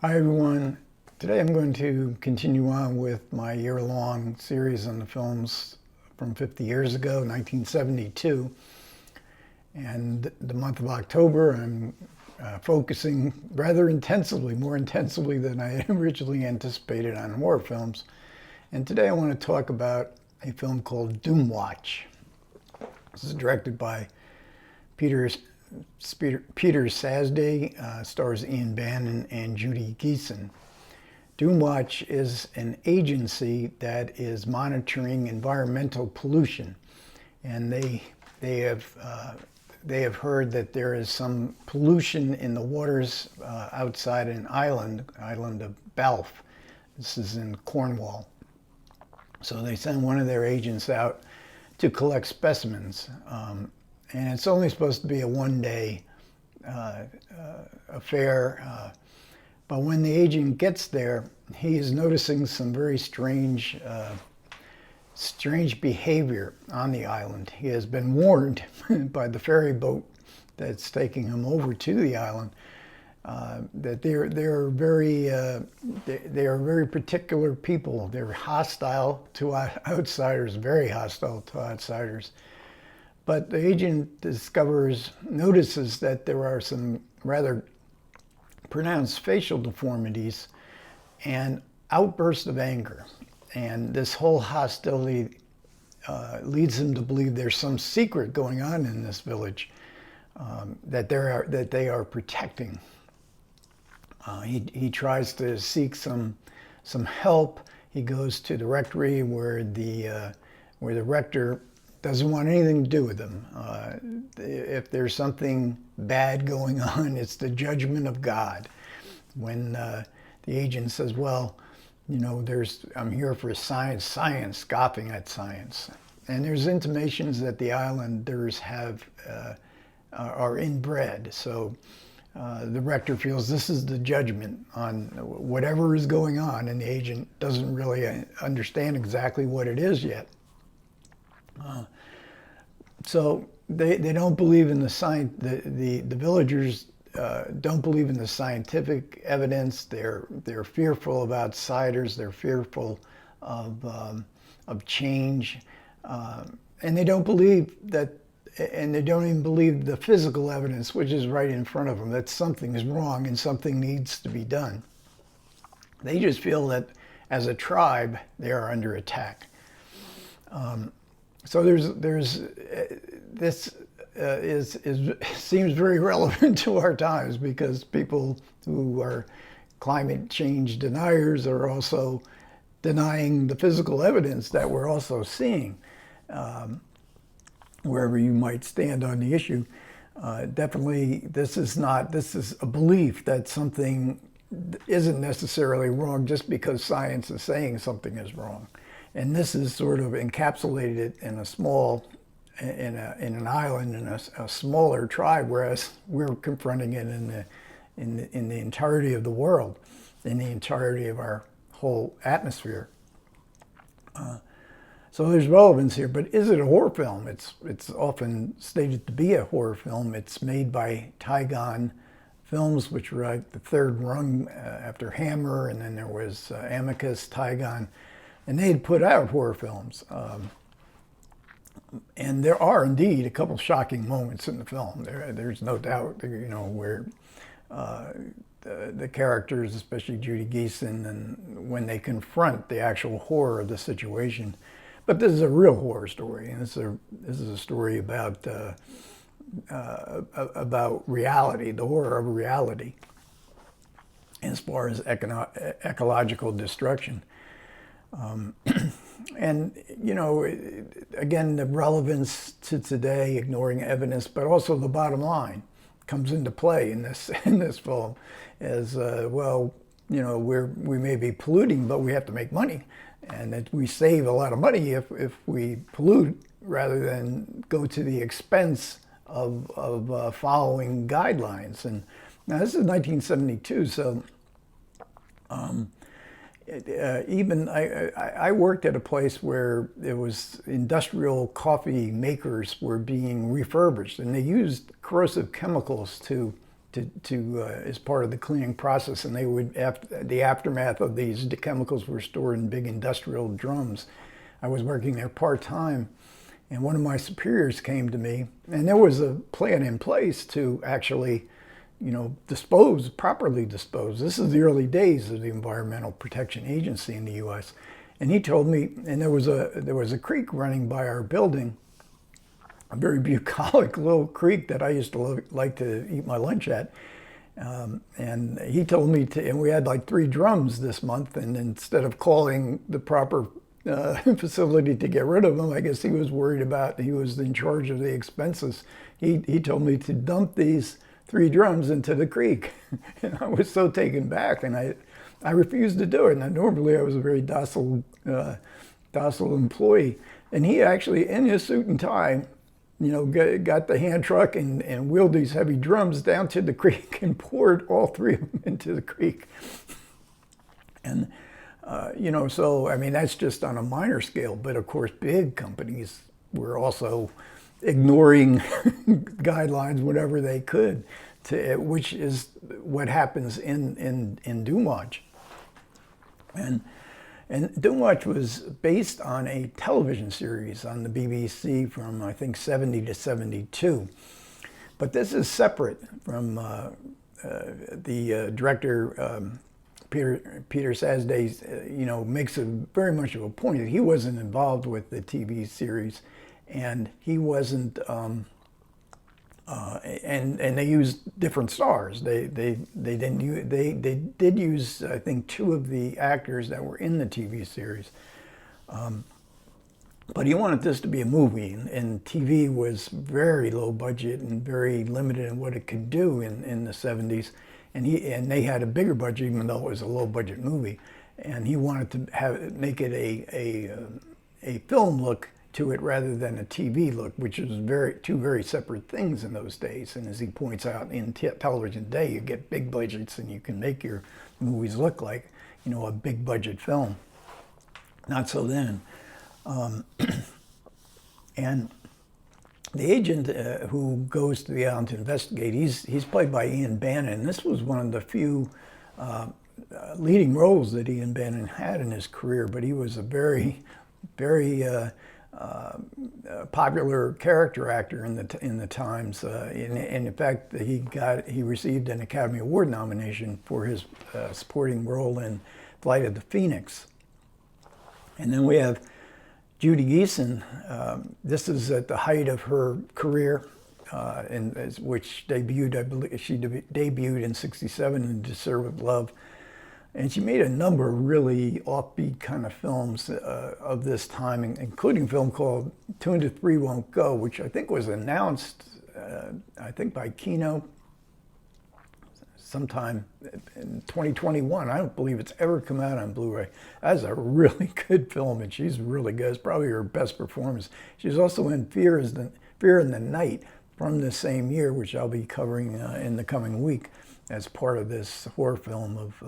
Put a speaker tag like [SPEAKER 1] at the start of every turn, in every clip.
[SPEAKER 1] Hi everyone. Today I'm going to continue on with my year-long series on the films from 50 years ago, 1972. And the month of October I'm focusing rather intensively, more intensively than I originally anticipated, on horror films. And today I want to talk about a film called DOOMWATCH. This is directed by Peter Sasday, stars Ian Bannen and Judy Geeson. DOOMWATCH is an agency that is monitoring environmental pollution, and they have heard that there is some pollution in the waters outside an island of Balf. This is in Cornwall. So they send one of their agents out to collect specimens. And it's only supposed to be a one-day affair. But when the agent gets there, he is noticing some very strange behavior on the island. He has been warned by the ferry boat that's taking him over to the island that they are very particular people. They're hostile to outsiders, very hostile to outsiders. But the agent notices that there are some rather pronounced facial deformities and outbursts of anger. And this whole hostility leads him to believe there's some secret going on in this village that they are protecting. He tries to seek some help. He goes to the rectory where the rector doesn't want anything to do with them. If there's something bad going on, it's the judgment of God. When the agent says, well, you know, I'm here for science, scoffing at science. And there's intimations that the islanders are inbred. So the rector feels this is the judgment on whatever is going on, and the agent doesn't really understand exactly what it is yet. So they don't believe in the science. The villagers don't believe in the scientific evidence. They're fearful of outsiders. They're fearful of change, and they don't believe that. And they don't even believe the physical evidence, which is right in front of them, that something is wrong and something needs to be done. They just feel that as a tribe they are under attack. So this seems very relevant to our times, because people who are climate change deniers are also denying the physical evidence that we're also seeing. Wherever you might stand on the issue, definitely this is a belief that something isn't necessarily wrong just because science is saying something is wrong. And this is sort of encapsulated in an island, in a smaller tribe, whereas we're confronting it in the entirety of the world, in the entirety of our whole atmosphere. So there's relevance here, but is it a horror film? It's often stated to be a horror film. It's made by Tygon Films, which were like the third rung after Hammer, and then there was Amicus, Tygon. And they had put out horror films. And there are indeed a couple shocking moments in the film. There's no doubt, you know, where the characters, especially Judy Geeson, and when they confront the actual horror of the situation. But this is a real horror story, and this is a story about reality, the horror of reality, as far as ecological destruction. And, you know, again, the relevance to today, ignoring evidence, but also the bottom line comes into play in this film as, well, you know, we may be polluting, but we have to make money. And that we save a lot of money if we pollute, rather than go to the expense of following guidelines. And now this is 1972, so I worked at a place where it was industrial coffee makers were being refurbished, and they used corrosive chemicals to as part of the cleaning process, and they would, after the aftermath of these, the chemicals were stored in big industrial drums. I was working there part-time, and one of my superiors came to me, and there was a plan in place to actually, properly dispose. This is the early days of the Environmental Protection Agency in the U.S. And he told me, and there was a creek running by our building, a very bucolic little creek that I used to like to eat my lunch at. And he told me and we had like 3 drums this month, and instead of calling the proper facility to get rid of them, I guess he was he was in charge of the expenses. He told me to dump these 3 drums into the creek. And I was so taken back, and I refused to do it. And normally I was a very docile employee. And he actually, in his suit and tie, got the hand truck and wheeled these heavy drums down to the creek and poured all 3 of them into the creek. And, so, I mean, that's just on a minor scale. But of course, big companies were also ignoring guidelines whenever they could, which is what happens in DOOMWATCH. And DOOMWATCH was based on a television series on the BBC from, I think, 70 to 72. But this is separate from the director, Peter Sasday, makes very much of a point that he wasn't involved with the TV series, and he wasn't, and they used different stars. They did use, I think, 2 of the actors that were in the TV series. But he wanted this to be a movie, and TV was very low budget and very limited in what it could do in the 70s. And they had a bigger budget, even though it was a low budget movie. And he wanted to make it a film look to it rather than a TV look, which was two very separate things in those days. And as he points out, in television today, you get big budgets and you can make your movies look like, a big budget film. Not so then. And the agent who goes to the island to investigate, he's played by Ian Bannen. And this was one of the few leading roles that Ian Bannen had in his career, but he was a very, very popular character actor in the times. And in fact, he received an Academy Award nomination for his supporting role in Flight of the Phoenix. And then we have Judy Geeson. This is at the height of her career, which debuted, I believe, she debuted in '67 in Deserve with Love. And she made a number of really offbeat kind of films of this time, including a film called 2 and 3 Won't Go, which I think was announced, by Kino sometime in 2021. I don't believe it's ever come out on Blu-ray. That's a really good film, and she's really good. It's probably her best performance. She's also in Fear in the Night from the same year, which I'll be covering in the coming week as part of this horror film of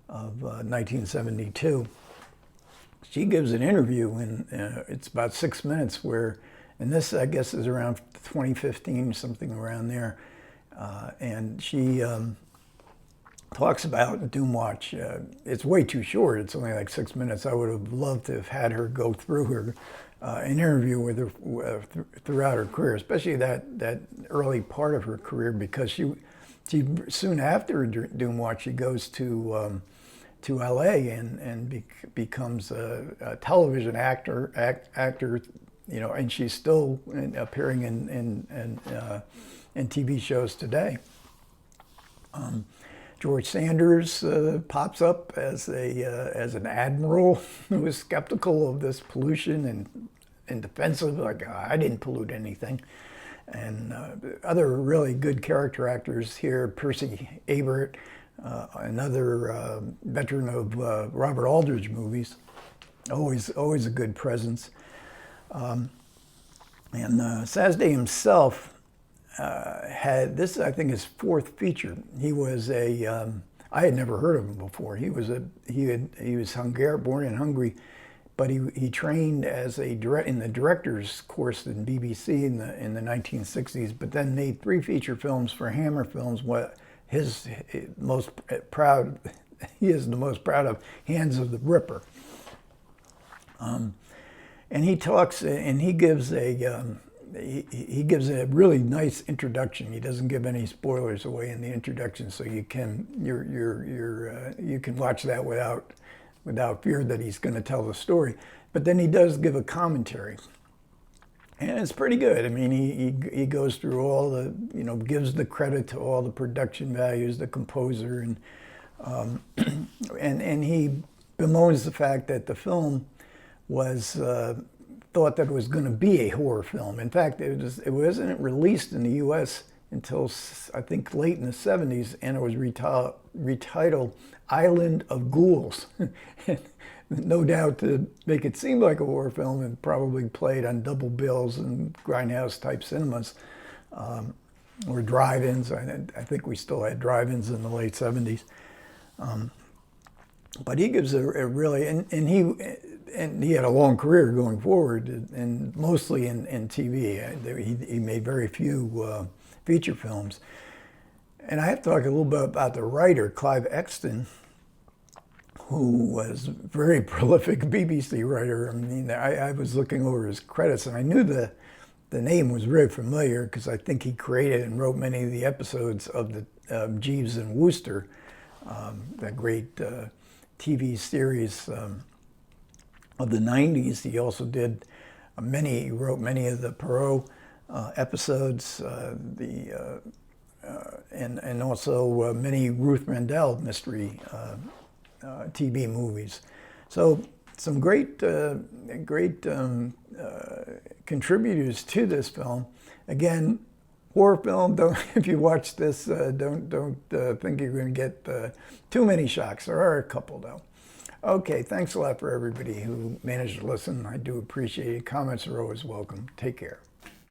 [SPEAKER 1] 1972. She gives an interview, and it's about 6 minutes and this, I guess, is around 2015, something around there. And she talks about DOOMWATCH. It's way too short. It's only like 6 minutes. I would have loved to have had her go through an interview with her throughout her career, especially that early part of her career, because she soon after DOOMWATCH, she goes to LA and becomes a television actor, and she's still appearing in TV shows today. George Sanders pops up as an admiral who was skeptical of this pollution and defensive, like, I didn't pollute anything. And other really good character actors here, Percy Abert, another veteran of Robert Aldridge movies, always a good presence. And Sasday himself had this, I think, his 4th feature. He was I had never heard of him before. He was born in Hungary, but he trained as in the director's course in BBC in the 1960s, but then made 3 feature films for Hammer Films. What his most proud, he is the most proud of, Hands of the Ripper. And he talks, and he gives a really nice introduction. He doesn't give any spoilers away in the introduction, so you can you can watch that without fear that he's going to tell the story. But then he does give a commentary, and it's pretty good. I mean, he goes through all the, gives the credit to all the production values, the composer, and he bemoans the fact that the film was thought that it was going to be a horror film. In fact, it wasn't released in the U.S. until I think late in the 70s, and it was retitled Island of Ghouls. No doubt to make it seem like a horror film, and probably played on double bills and grindhouse type cinemas or drive-ins. I think we still had drive-ins in the late 70s. But he gives a really, and he had a long career going forward, and mostly in TV. He made very few feature films. And I have to talk a little bit about the writer, Clive Exton, who was a very prolific BBC writer. I mean, I was looking over his credits, and I knew the name was very familiar because I think he created and wrote many of the episodes of the Jeeves and Wooster, that great TV series of the 90s. He also did he wrote many of the Perot episodes, and also many Ruth Rendell mystery TV movies. So some great contributors to this film. Again, horror film. If you watch this, don't think you're going to get too many shocks. There are a couple though. Okay, thanks a lot for everybody who managed to listen. I do appreciate it. Comments are always welcome. Take care.